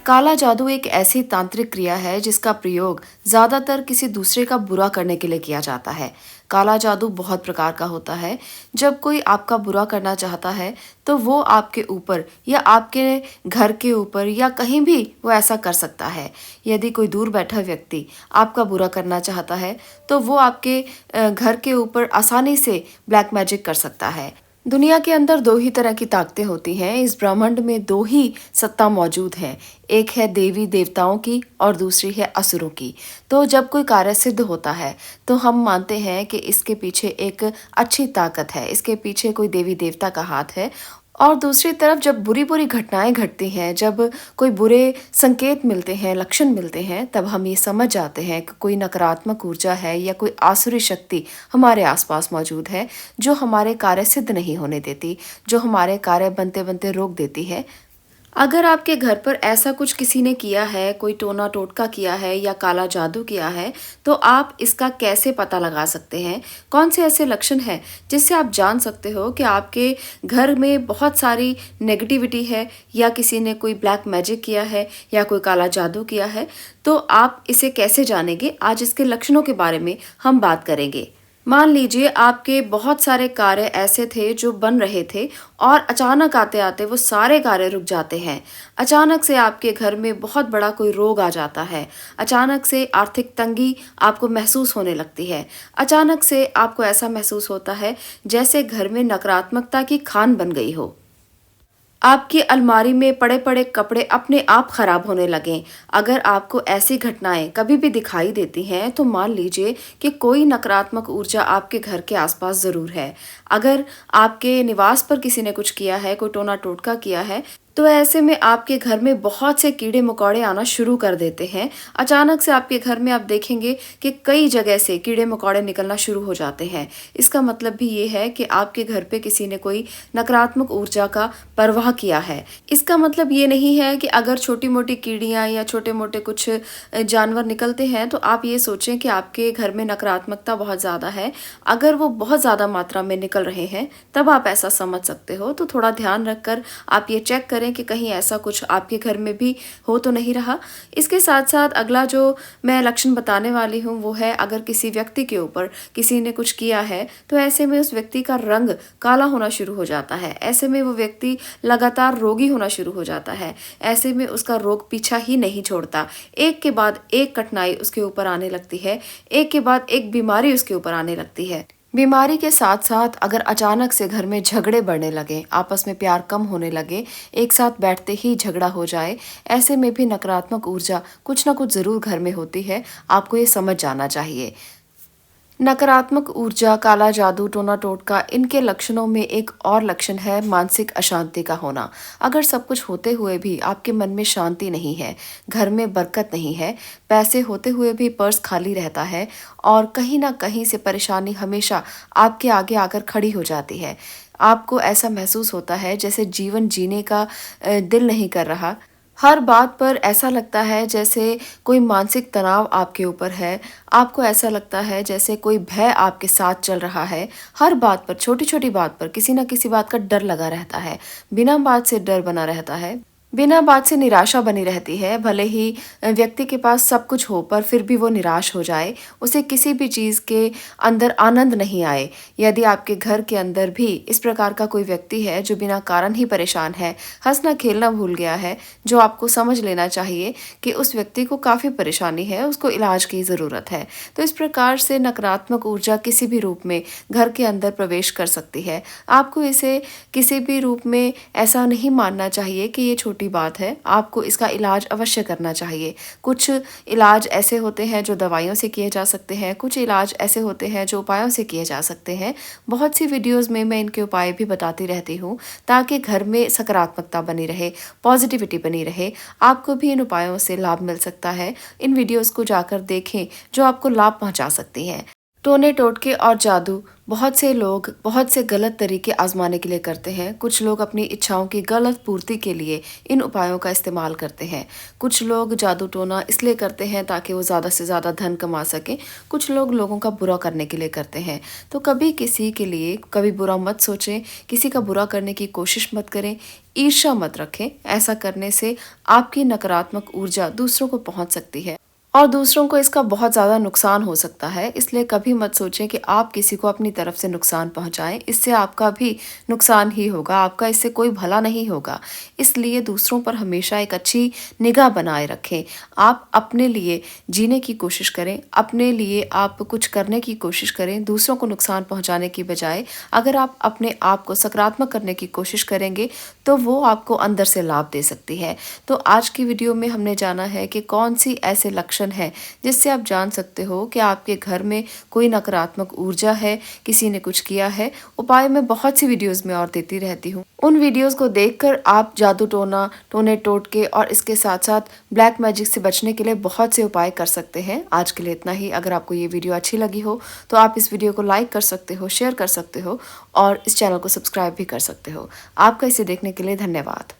काला जादू एक ऐसी तांत्रिक क्रिया है जिसका प्रयोग ज्यादातर किसी दूसरे का बुरा करने के लिए किया जाता है। काला जादू बहुत प्रकार का होता है। जब कोई आपका बुरा करना चाहता है तो वो आपके ऊपर या आपके घर के ऊपर या कहीं भी वो ऐसा कर सकता है। यदि कोई दूर बैठा व्यक्ति आपका बुरा करना चाहता है तो वो आपके घर के ऊपर आसानी से ब्लैक मैजिक कर सकता है। दुनिया के अंदर दो ही तरह की ताकतें होती हैं। इस ब्रह्मांड में दो ही सत्ता मौजूद है। एक है देवी देवताओं की और दूसरी है असुरों की। तो जब कोई कार्य सिद्ध होता है तो हम मानते हैं कि इसके पीछे एक अच्छी ताकत है, इसके पीछे कोई देवी देवता का हाथ है। और दूसरी तरफ जब बुरी बुरी घटनाएं घटती हैं, जब कोई बुरे संकेत मिलते हैं, लक्षण मिलते हैं, तब हम ये समझ जाते हैं कि कोई नकारात्मक ऊर्जा है या कोई आसुरी शक्ति हमारे आसपास मौजूद है जो हमारे कार्य सिद्ध नहीं होने देती, जो हमारे कार्य बनते बनते रोक देती है। अगर आपके घर पर ऐसा कुछ किसी ने किया है, कोई टोना टोटका किया है या काला जादू किया है, तो आप इसका कैसे पता लगा सकते हैं? कौन से ऐसे लक्षण हैं जिससे आप जान सकते हो कि आपके घर में बहुत सारी नेगेटिविटी है या किसी ने कोई ब्लैक मैजिक किया है या कोई काला जादू किया है? तो आप इसे कैसे जानेंगे? आज इसके लक्षणों के बारे में हम बात करेंगे। मान लीजिए आपके बहुत सारे कार्य ऐसे थे जो बन रहे थे और अचानक आते आते वो सारे कार्य रुक जाते हैं। अचानक से आपके घर में बहुत बड़ा कोई रोग आ जाता है। अचानक से आर्थिक तंगी आपको महसूस होने लगती है। अचानक से आपको ऐसा महसूस होता है जैसे घर में नकारात्मकता की खान बन गई हो। आपकी अलमारी में पड़े पड़े कपड़े अपने आप खराब होने लगें। अगर आपको ऐसी घटनाएं कभी भी दिखाई देती हैं तो मान लीजिए कि कोई नकारात्मक ऊर्जा आपके घर के आसपास जरूर है। अगर आपके निवास पर किसी ने कुछ किया है, कोई टोना टोटका किया है, तो ऐसे में आपके घर में बहुत से कीड़े मकोड़े आना शुरू कर देते हैं। अचानक से आपके घर में आप देखेंगे कि कई जगह से कीड़े मकोड़े निकलना शुरू हो जाते हैं। इसका मतलब भी ये है कि आपके घर पे किसी ने कोई नकारात्मक ऊर्जा का प्रवाह किया है। इसका मतलब ये नहीं है कि अगर छोटी मोटी कीड़ियाँ या छोटे मोटे कुछ जानवर निकलते हैं तो आप ये सोचें कि आपके घर में नकारात्मकता बहुत ज़्यादा है। अगर वो बहुत ज़्यादा मात्रा में निकल रहे हैं तब आप ऐसा समझ सकते हो। तो थोड़ा ध्यान रखकर आप ये चेक करें कि कहीं ऐसा कुछ आपके घर में भी हो तो नहीं रहा। इसके साथ साथ अगला जो मैं लक्षण बताने वाली हूँ वो है, अगर किसी व्यक्ति के ऊपर किसी ने कुछ किया है तो ऐसे में उस व्यक्ति का रंग काला होना शुरू हो जाता है। ऐसे में वो व्यक्ति लगातार रोगी होना शुरू हो जाता है। ऐसे में उसका रोग पीछा ही नहीं छोड़ता। एक के बाद एक कठिनाई उसके ऊपर आने लगती है, एक के बाद एक बीमारी उसके ऊपर आने लगती है। बीमारी के साथ साथ अगर अचानक से घर में झगड़े बढ़ने लगे, आपस में प्यार कम होने लगे, एक साथ बैठते ही झगड़ा हो जाए, ऐसे में भी नकारात्मक ऊर्जा कुछ ना कुछ जरूर घर में होती है। आपको ये समझ जाना चाहिए। नकारात्मक ऊर्जा, काला जादू, टोना टोटका, इनके लक्षणों में एक और लक्षण है मानसिक अशांति का होना। अगर सब कुछ होते हुए भी आपके मन में शांति नहीं है, घर में बरकत नहीं है, पैसे होते हुए भी पर्स खाली रहता है और कहीं ना कहीं से परेशानी हमेशा आपके आगे आकर खड़ी हो जाती है। आपको ऐसा महसूस होता है जैसे जीवन जीने का दिल नहीं कर रहा। हर बात पर ऐसा लगता है जैसे कोई मानसिक तनाव आपके ऊपर है। आपको ऐसा लगता है जैसे कोई भय आपके साथ चल रहा है। हर बात पर, छोटी छोटी बात पर किसी न किसी बात का डर लगा रहता है। बिना बात से डर बना रहता है। बिना बात से निराशा बनी रहती है। भले ही व्यक्ति के पास सब कुछ हो पर फिर भी वो निराश हो जाए, उसे किसी भी चीज़ के अंदर आनंद नहीं आए। यदि आपके घर के अंदर भी इस प्रकार का कोई व्यक्ति है जो बिना कारण ही परेशान है, हंसना खेलना भूल गया है, जो आपको समझ लेना चाहिए कि उस व्यक्ति को काफ़ी परेशानी है, उसको इलाज की ज़रूरत है। तो इस प्रकार से नकारात्मक ऊर्जा किसी भी रूप में घर के अंदर प्रवेश कर सकती है। आपको इसे किसी भी रूप में ऐसा नहीं मानना चाहिए कि ये छोटी बात है। आपको इसका इलाज अवश्य करना चाहिए। कुछ इलाज ऐसे होते हैं जो दवाइयों से किए जा सकते हैं, कुछ इलाज ऐसे होते हैं जो उपायों से किए जा सकते हैं। बहुत सी वीडियोस में मैं इनके उपाय भी बताती रहती हूँ ताकि घर में सकारात्मकता बनी रहे, पॉजिटिविटी बनी रहे। आपको भी इन उपायों से लाभ मिल सकता है। इन वीडियोस को जाकर देखें जो आपको लाभ पहुंचा सकती हैं। टोने टोटके और जादू बहुत से लोग बहुत से गलत तरीके आजमाने के लिए करते हैं। कुछ लोग अपनी इच्छाओं की गलत पूर्ति के लिए इन उपायों का इस्तेमाल करते हैं। कुछ लोग जादू टोना इसलिए करते हैं ताकि वो ज़्यादा से ज़्यादा धन कमा सकें। कुछ लोग लोगों का बुरा करने के लिए करते हैं। तो कभी किसी के लिए कभी बुरा मत सोचें, किसी का बुरा करने की कोशिश मत करें, ईर्ष्या मत रखें। ऐसा करने से आपकी नकारात्मक ऊर्जा दूसरों को पहुंच सकती है और दूसरों को इसका बहुत ज़्यादा नुकसान हो सकता है। इसलिए कभी मत सोचें कि आप किसी को अपनी तरफ से नुकसान पहुंचाएं। इससे आपका भी नुकसान ही होगा, आपका इससे कोई भला नहीं होगा। इसलिए दूसरों पर हमेशा एक अच्छी निगाह बनाए रखें। आप अपने लिए जीने की कोशिश करें, अपने लिए आप कुछ करने की कोशिश करें, दूसरों को नुकसान पहुंचाने की बजाय। अगर आप अपने आप को सकारात्मक करने की कोशिश करेंगे तो वो आपको अंदर से लाभ दे सकती है। तो आज की वीडियो में हमने जाना है कि कौन सी ऐसे लक्षण है जिससे आप जान सकते हो कि आपके घर में कोई नकारात्मक ऊर्जा है, किसी ने कुछ किया है। उपाय मैं बहुत सी वीडियोस में और देती रहती हूँ। उन वीडियोस को देखकर आप जादू टोना, टोने टोटके और इसके साथ साथ ब्लैक मैजिक से बचने के लिए बहुत से उपाय कर सकते हैं। आज के लिए इतना ही। अगर आपको ये वीडियो अच्छी लगी हो तो आप इस वीडियो को लाइक कर सकते हो, शेयर कर सकते हो और इस चैनल को सब्सक्राइब भी कर सकते हो। आपका इसे देखने के लिए धन्यवाद।